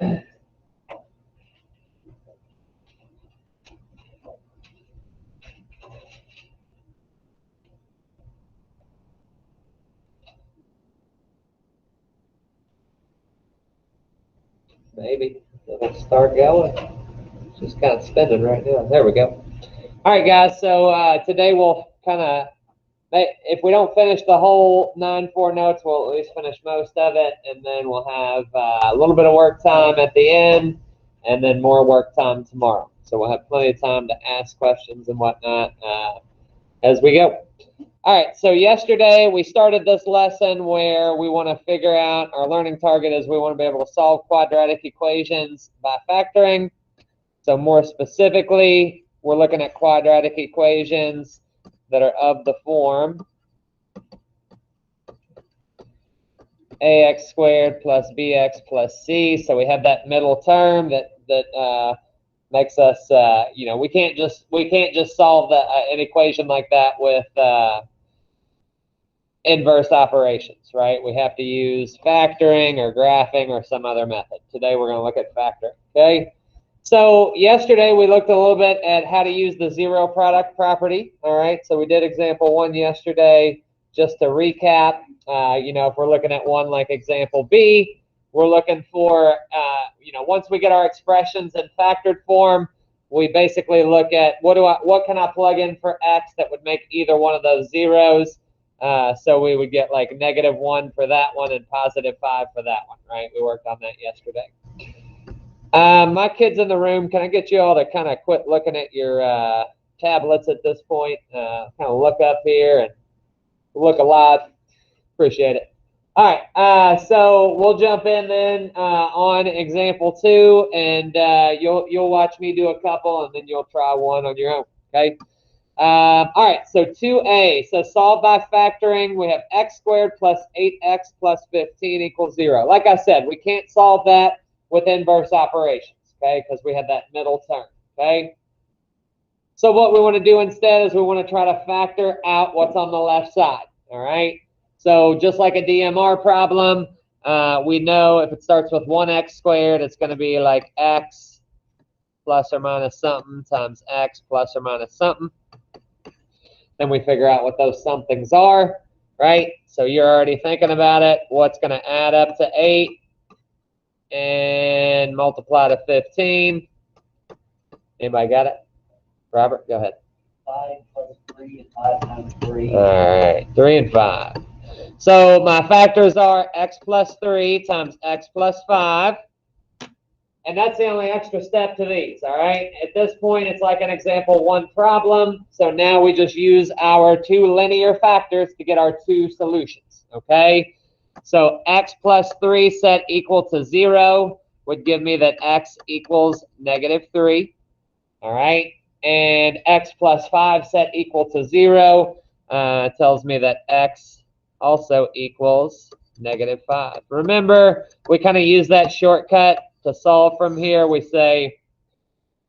Maybe it'll start going. It's just kind of spinning right now. There we go. All right, guys. So today we'll kind of, if we don't finish the whole 9-4 notes, we'll at least finish most of it, and then we'll have a little bit of work time at the end, and then more work time tomorrow. So we'll have plenty of time to ask questions and whatnot as we go. All right, so yesterday we started this lesson where we want to figure out, our learning target is we want to be able to solve quadratic equations by factoring. So more specifically, we're looking at quadratic equations that are of the form ax squared plus bx plus c. So we have that middle term that makes us, we can't just solve an equation like that with inverse operations, right? We have to use factoring or graphing or some other method. Today we're going to look at factoring, okay? So yesterday we looked a little bit at how to use the zero product property, all right? So we did example 1 yesterday. Just to recap, if we're looking at one like example B, we're looking for, once we get our expressions in factored form, we basically look at what can I plug in for x that would make either one of those zeros. So we would get like -1 for that one and +5 for that one, right? We worked on that yesterday. My kids in the room, can I get you all to kind of quit looking at your tablets at this point? Kind of look up here and look alive. Appreciate it. All right, so we'll jump in then on example 2, and you'll watch me do a couple, and then you'll try one on your own, okay? All right, so 2a, so solve by factoring. We have x squared plus 8x plus 15 equals 0. Like I said, we can't solve that with inverse operations, okay, because we have that middle term, okay? So what we want to do instead is we want to try to factor out what's on the left side, all right? So just like a DMR problem, we know if it starts with 1x squared, it's going to be like x plus or minus something times x plus or minus something. Then we figure out what those somethings are, right? So you're already thinking about it. What's going to add up to 8 and multiply to 15? Anybody got it? Robert, go ahead. 5 plus 3 and 5 times 3. All right, 3 and 5. So my factors are x plus 3 times x plus 5. And that's the only extra step to these, all right? At this point, it's like an example 1 problem. So now we just use our 2 linear factors to get our 2 solutions, okay? So x plus 3 set equal to 0 would give me that x equals -3, all right? And x plus 5 set equal to 0 tells me that x also equals -5. Remember, we kind of use that shortcut to solve from here. We say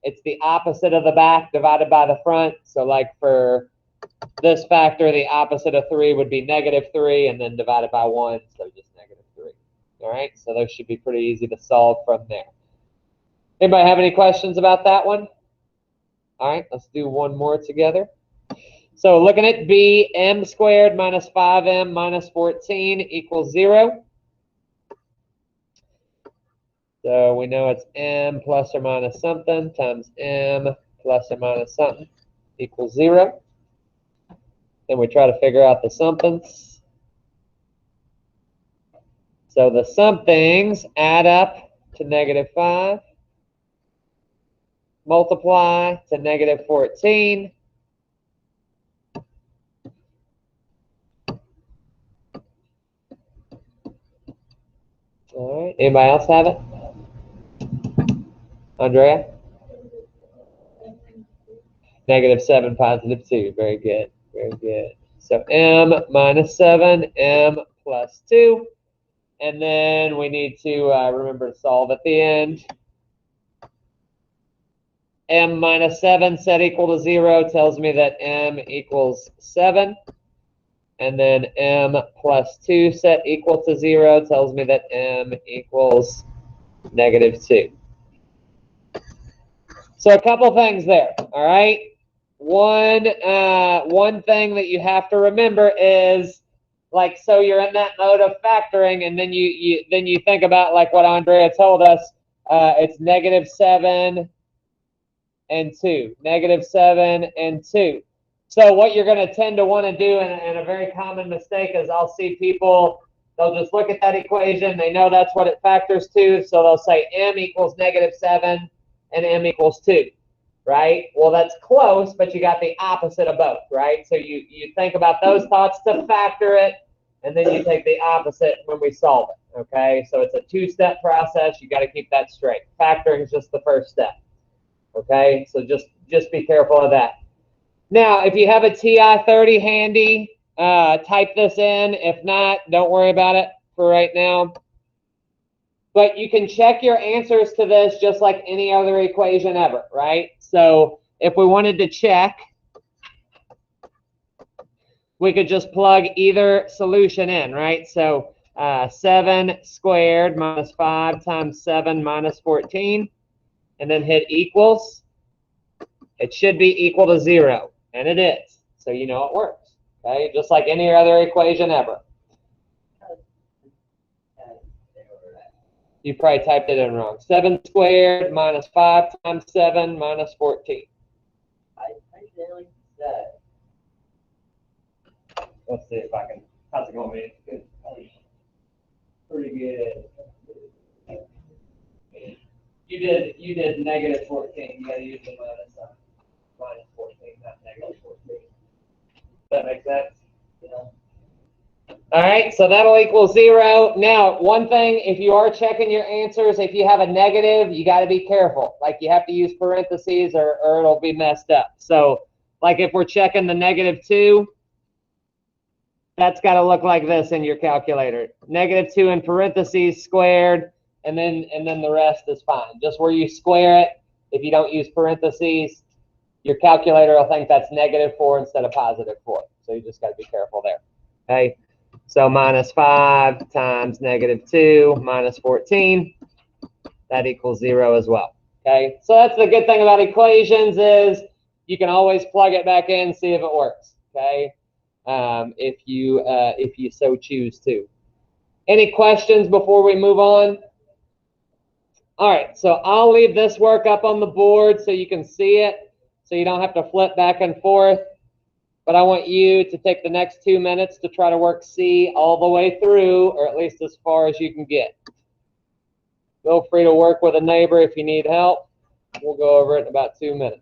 it's the opposite of the back divided by the front. So like for this factor, the opposite of 3 would be -3 and then divided by 1, so just -3. All right, so those should be pretty easy to solve from there. Anybody have any questions about that one? All right, let's do one more together. So looking at B, m squared minus 5m minus 14 equals 0. So we know it's m plus or minus something times m plus or minus something equals 0. Then we try to figure out the somethings. So the somethings add up to -5, multiply to -14. All right, anybody else have it? Andrea? -7, +2. Very good. Very good. So m minus 7, m plus 2. And then we need to remember to solve at the end. M minus 7 set equal to 0 tells me that m equals 7. And then m plus 2 set equal to 0 tells me that m equals negative 2. So a couple things there, all right? One thing that you have to remember is, like, so you're in that mode of factoring, and then you think about, like what Andrea told us, it's negative 7 and 2, negative 7 and 2. So what you're going to tend to want to do, and a very common mistake is I'll see people, they'll just look at that equation, they know that's what it factors to, so they'll say m equals negative 7 and m equals 2, right? Well, that's close, but you got the opposite of both, right? So you think about those thoughts to factor it, and then you take the opposite when we solve it, okay? So it's a two-step process. You got to keep that straight. Factoring is just the first step, okay? So just be careful of that. Now, if you have a TI-30 handy, type this in. If not, don't worry about it for right now. But you can check your answers to this just like any other equation ever, right? So if we wanted to check, we could just plug either solution in, right? So 7 squared minus 5 times 7 minus 14, and then hit equals. It should be equal to 0, and it is. So you know it works, okay? Just like any other equation ever. You probably typed it in wrong. 7 squared minus 5 times 7 minus 14. I really said. Let's see if I can. How's it going, man? Good. Pretty good. You did negative 14. You got to use the minus 14, not negative 14. Does that make sense? Yeah. All right, so that'll equal 0. Now, one thing, if you are checking your answers, if you have a negative, you got to be careful. Like, you have to use parentheses or it'll be messed up. So, like, if we're checking the negative 2, that's got to look like this in your calculator. Negative 2 in parentheses squared, and then the rest is fine. Just where you square it, if you don't use parentheses, your calculator will think that's negative 4 instead of positive 4. So you just got to be careful there. Okay. So minus 5 times negative 2 minus 14, that equals 0 as well. Okay, so that's the good thing about equations is you can always plug it back in, see if it works. Okay, if you so choose to. Any questions before we move on? All right, so I'll leave this work up on the board so you can see it, so you don't have to flip back and forth. But I want you to take the next 2 minutes to try to work C all the way through, or at least as far as you can get. Feel free to work with a neighbor if you need help. We'll go over it in about 2 minutes.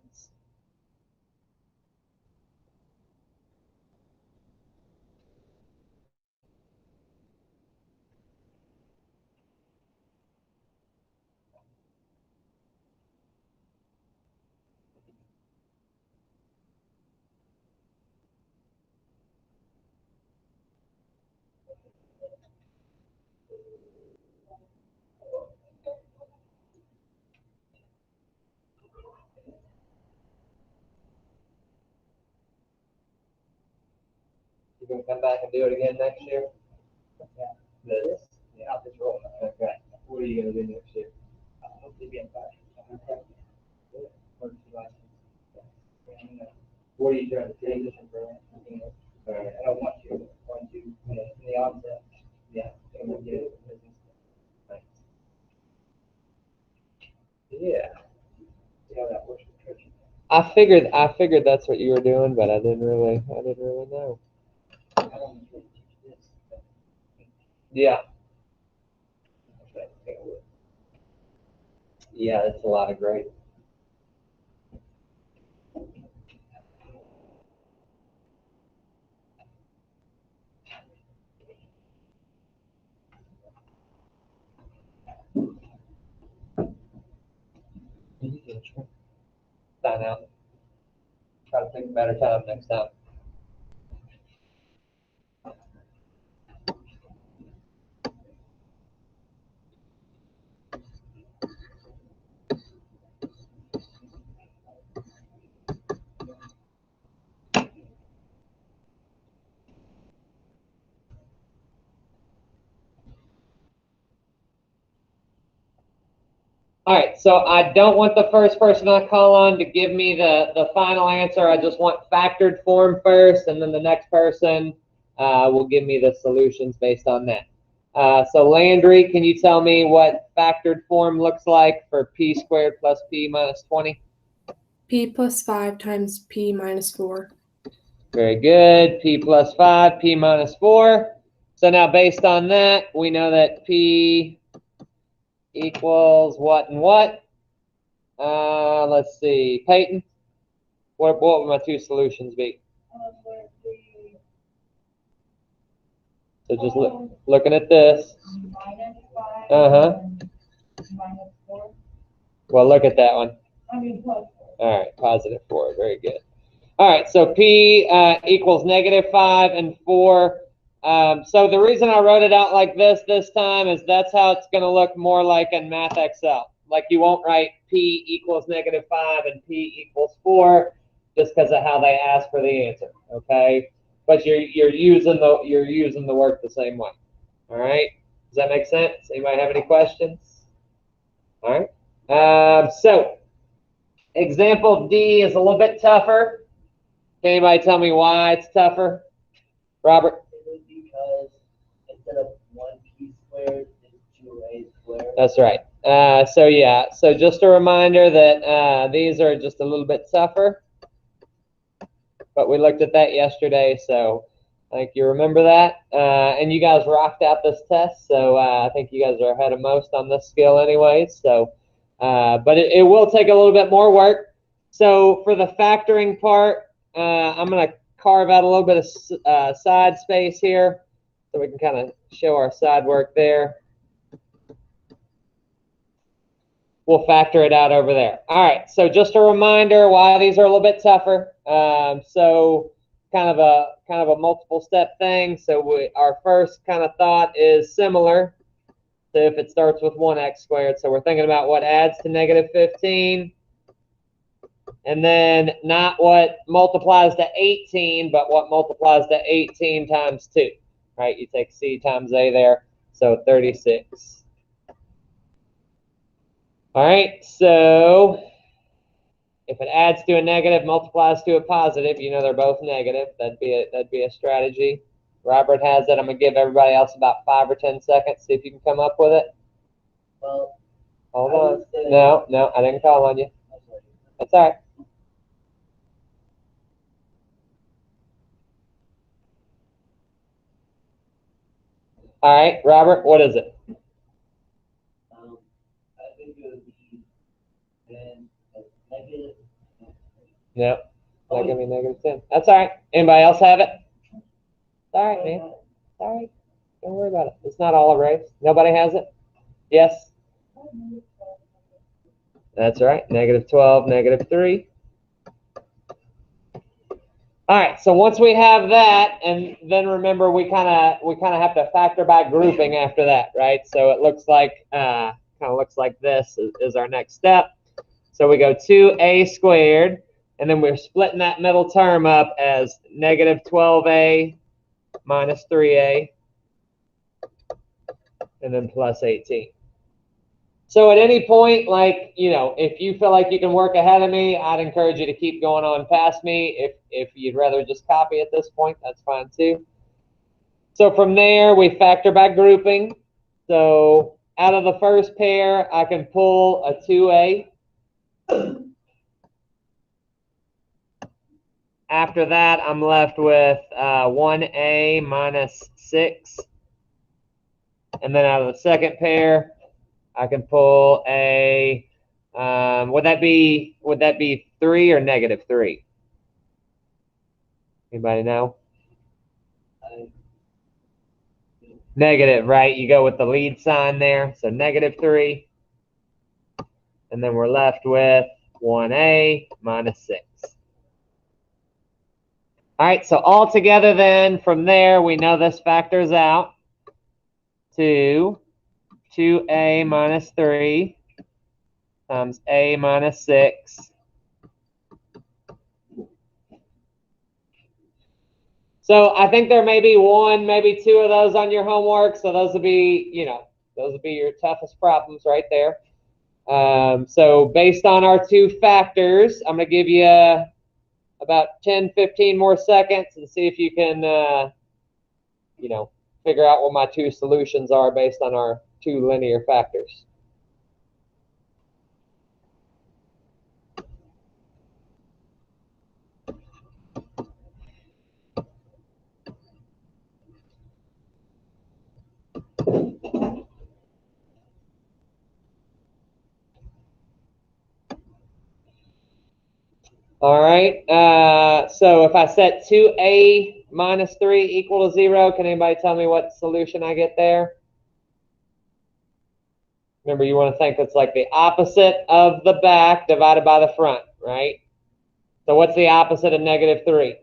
You gonna come back and do it again next year? Yeah. This? Yeah, I'll just roll it. Okay. What are you gonna do next year? Hopefully be in touch. Emergency license. What are you trying to change? I don't want to, in the onset. Yeah. I'm gonna get it. Thanks. Yeah. See how that works with coaching. I figured that's what you were doing, but I didn't really know. I don't want to teach this. Yeah. Okay, take a look. Yeah, that's a lot of great. Sign out. Try to pick a better time next time. All right, so I don't want the first person I call on to give me the final answer. I just want factored form first, and then the next person will give me the solutions based on that. So Landry, can you tell me what factored form looks like for p squared plus p minus 20? P plus 5 times P minus 4. Very good. P plus 5, P minus 4. So now based on that, we know that P equals what and what? Let's see. Peyton, what would my two solutions be? So just looking at this. Uh-huh. Well, look at that one. All right, positive 4. Very good. All right, so P equals negative 5 and 4. So the reason I wrote it out like this time is that's how it's going to look more like in Math Excel. Like you won't write P equals negative 5 and P equals 4 just because of how they ask for the answer. Okay, but you're using the work the same way. All right, does that make sense? Anybody have any questions? All right. So example D is a little bit tougher. Can anybody tell me why it's tougher? Robert? Because instead of 1p squared, it's 2a squared. That's right. So yeah, so just a reminder that these are just a little bit tougher. But we looked at that yesterday, so I think you remember that. And you guys rocked out this test, so I think you guys are ahead of most on this skill anyways. So, but it will take a little bit more work. So for the factoring part, I'm going to carve out a little bit of side space here so we can kind of show our side work there. We'll factor it out over there. All right, so just a reminder why these are a little bit tougher. So kind of a multiple step thing. So our first kind of thought is similar to if it starts with 1x squared. So we're thinking about what adds to negative 15. And then not what multiplies to 18, but what multiplies to 18 times 2. Right? You take C times A there, so 36. All right, so if it adds to a negative, multiplies to a positive, you know they're both negative. That'd be a strategy. Robert has it. I'm gonna give everybody else about 5 or 10 seconds. See if you can come up with it. Well, hold on. No, I didn't call on you. That's all right. All right, Robert, what is it? I think it would be then negative. No, not gonna be negative 10. That's all right. Anybody else have it? It's all right, man. It's all right. Don't worry about it. It's not all erased. Nobody has it? Yes? That's right. Negative 12, negative 3. All right, so once we have that, and then remember we kind of have to factor by grouping after that, right? So it looks like kind of looks like this is our next step. So we go 2a squared, and then we're splitting that middle term up as negative 12a minus 3a, and then plus 18. So at any point, like, you know, if you feel like you can work ahead of me, I'd encourage you to keep going on past me. If you'd rather just copy at this point, that's fine too. So from there, we factor by grouping. So out of the first pair, I can pull a 2a. After that, I'm left with 1a minus 6. And then out of the second pair, I can pull a, would that be 3 or negative 3? Anybody know? Negative, right? You go with the lead sign there. So negative 3. And then we're left with 1a minus 6. All right, so all together then, from there, we know this factors out to 2a minus 3 times a minus 6. So I think there may be 1, maybe 2 of those on your homework. So those will be, you know, those will be your toughest problems right there. So based on our two factors, I'm going to give you about 10, 15 more seconds and see if you can, you know, figure out what my two solutions are based on our two linear factors. All right, so if I set 2a minus 3 equal to 0, can anybody tell me what solution I get there? Remember, you want to think it's like the opposite of the back divided by the front, right? So what's the opposite of negative 3?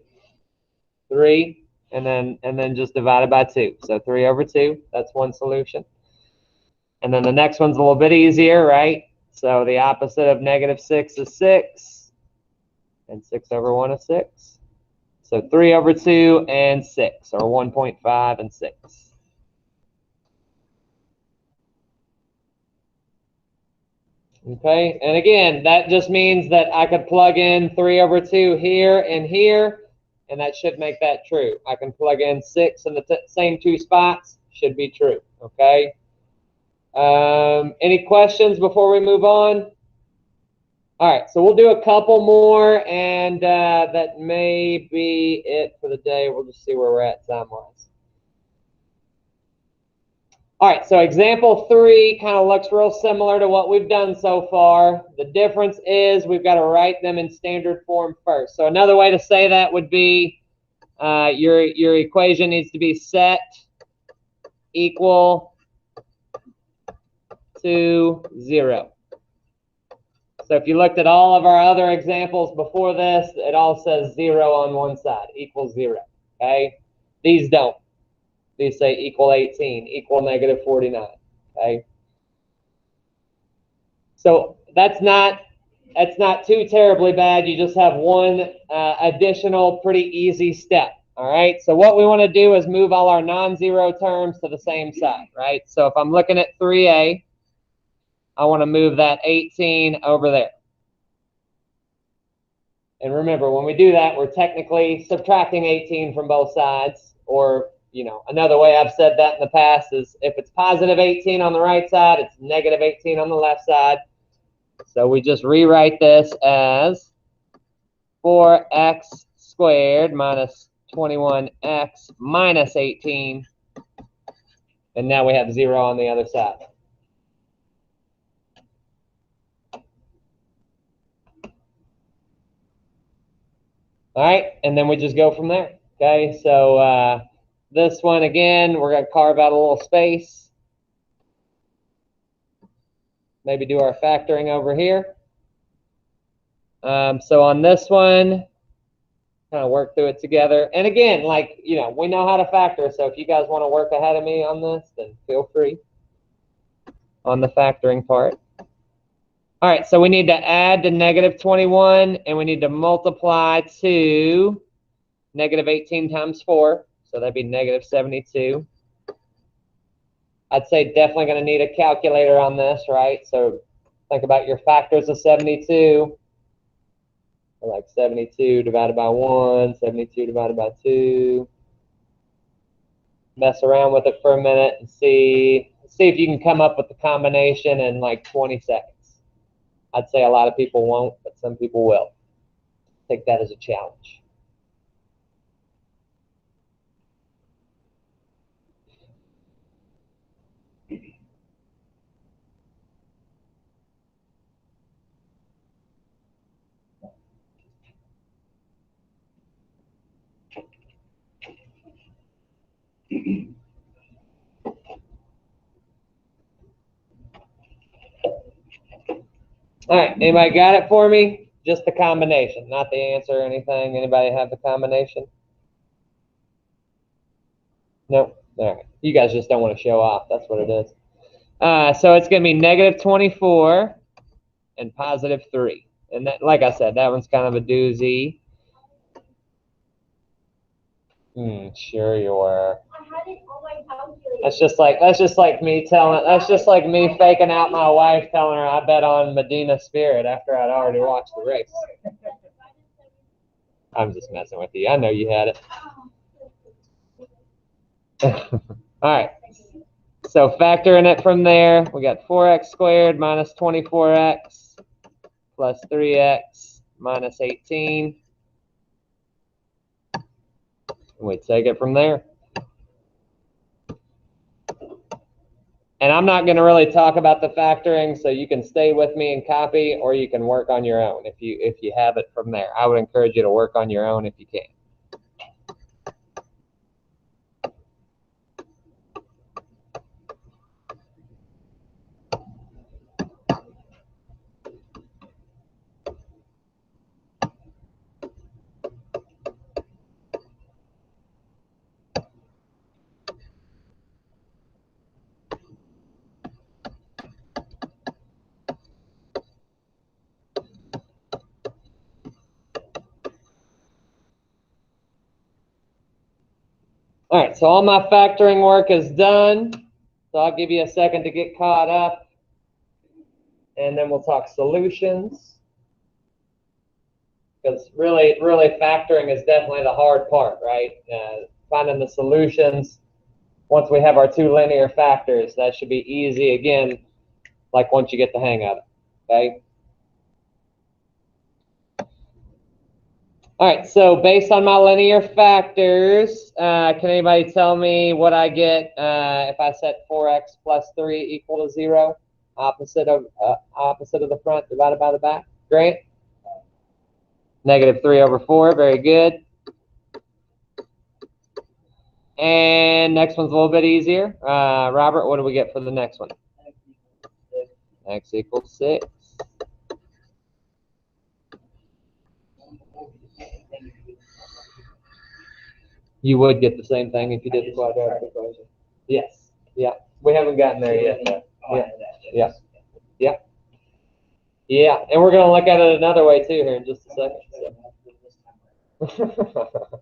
3, and then just divided by 2. So 3 over 2, that's one solution. And then the next one's a little bit easier, right? So the opposite of negative 6 is 6, and 6 over 1 is 6. So 3 over 2 and 6, or 1.5 and 6. Okay, and again, that just means that I could plug in 3 over 2 here and here, and that should make that true. I can plug in 6 in the same two spots, should be true, okay? Any questions before we move on? All right, so we'll do a couple more, and that may be it for the day. We'll just see where we're at time-wise. All right, so example 3 kind of looks real similar to what we've done so far. The difference is we've got to write them in standard form first. So another way to say that would be your equation needs to be set equal to 0. So if you looked at all of our other examples before this, it all says 0 on one side, equals 0, okay? These don't. These say equal 18, equal negative 49, okay? So that's not too terribly bad. You just have one additional pretty easy step, all right? So what we want to do is move all our non-zero terms to the same side, right? So if I'm looking at 3a, I want to move that 18 over there. And remember, when we do that, we're technically subtracting 18 from both sides. Or, you know, another way I've said that in the past is if it's positive 18 on the right side, it's negative 18 on the left side. So we just rewrite this as 4x squared minus 21x minus 18. And now we have 0 on the other side. All right, and then we just go from there. Okay, so this one, again, we're going to carve out a little space. Maybe do our factoring over here. So on this one, kind of work through it together. And again, like, you know, we know how to factor, so if you guys want to work ahead of me on this, then feel free on the factoring part. All right, so we need to add to negative 21, and we need to multiply to negative 18 times 4, so that'd be negative 72. I'd say definitely going to need a calculator on this, right? So think about your factors of 72. Like 72 divided by 1, 72 divided by 2. Mess around with it for a minute and see if you can come up with the combination in like 20 seconds. I'd say a lot of people won't, but some people will. Take that as a challenge. All right, anybody got it for me? Just the combination, not the answer or anything. Anybody have the combination? No? All right. You guys just don't want to show off. That's what it is. So it's going to be negative 24 and positive 3. And that, like I said, that one's kind of a doozy. Sure you were. I had it on my calculator. That's just like me faking out my wife, telling her I bet on Medina Spirit after I'd already watched the race. I'm just messing with you. I know you had it. All right. So factoring it from there, we got 4x squared minus 24x plus 3x minus 18. And we take it from there. And I'm not going to really talk about the factoring, so you can stay with me and copy, or you can work on your own if you have it from there. I would encourage you to work on your own if you can. All right, so all my factoring work is done. So I'll give you a second to get caught up, and then we'll talk solutions. Because really factoring is definitely the hard part, right? Finding the solutions. Once we have our two linear factors, that should be easy again, like once you get the hang of it, okay? All right, so based on my linear factors, can anybody tell me what I get if I set 4x plus 3 equal to 0? Opposite of the front divided by the back. Grant? Negative 3 over 4. Very good. And next one's a little bit easier. Robert, what do we get for the next one? X equals 6. You would get the same thing if you did the quadratic equation. Yes. Yeah. We haven't gotten there yet. Yeah. Yeah. Yeah. Yeah. And we're going to look at it another way too here in just a second.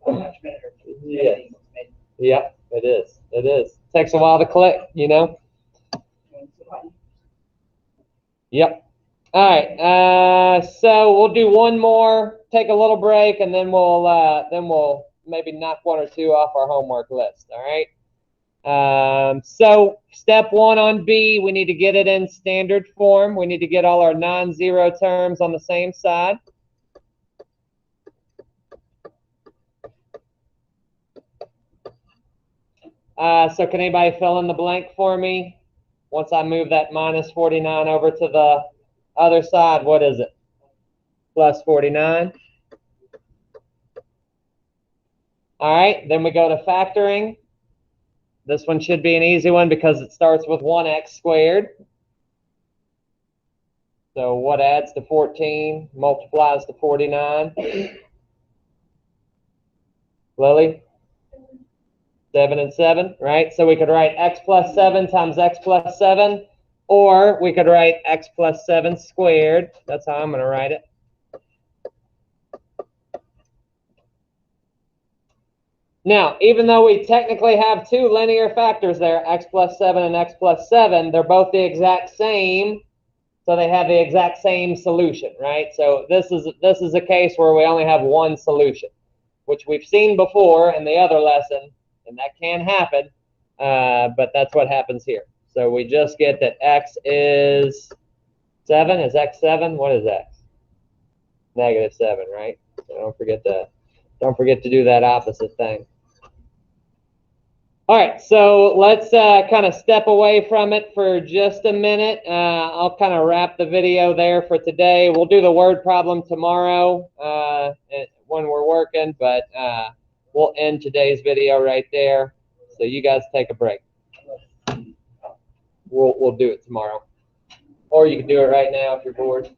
So. Yeah. Yeah. It is. It is. Takes a while to click, you know. Yep. All right. So we'll do one more. Take a little break, and then we'll maybe knock one or two off our homework list. All right. So step 1 on B, we need to get it in standard form. We need to get all our non-zero terms on the same side. So can anybody fill in the blank for me? Once I move that minus 49 over to the other side, what is it? Plus 49. All right, then we go to factoring. This one should be an easy one because it starts with 1x squared. So what adds to 14 multiplies to 49? Lily? 7 and 7, right? So we could write x plus 7 times x plus 7, or we could write x plus 7 squared. That's how I'm going to write it. Now, even though we technically have two linear factors there, x plus 7 and x plus 7, they're both the exact same, so they have the exact same solution, right? So this is a case where we only have one solution, which we've seen before in the other lesson, and that can happen, but that's what happens here. So we just get that x is 7. Is x 7? What is x? Negative 7, right? So don't forget to do that opposite thing. All right, so let's kind of step away from it for just a minute. I'll kind of wrap the video there for today. We'll do the word problem tomorrow when we're working, but we'll end today's video right there. So you guys take a break. We'll do it tomorrow. Or you can do it right now if you're bored.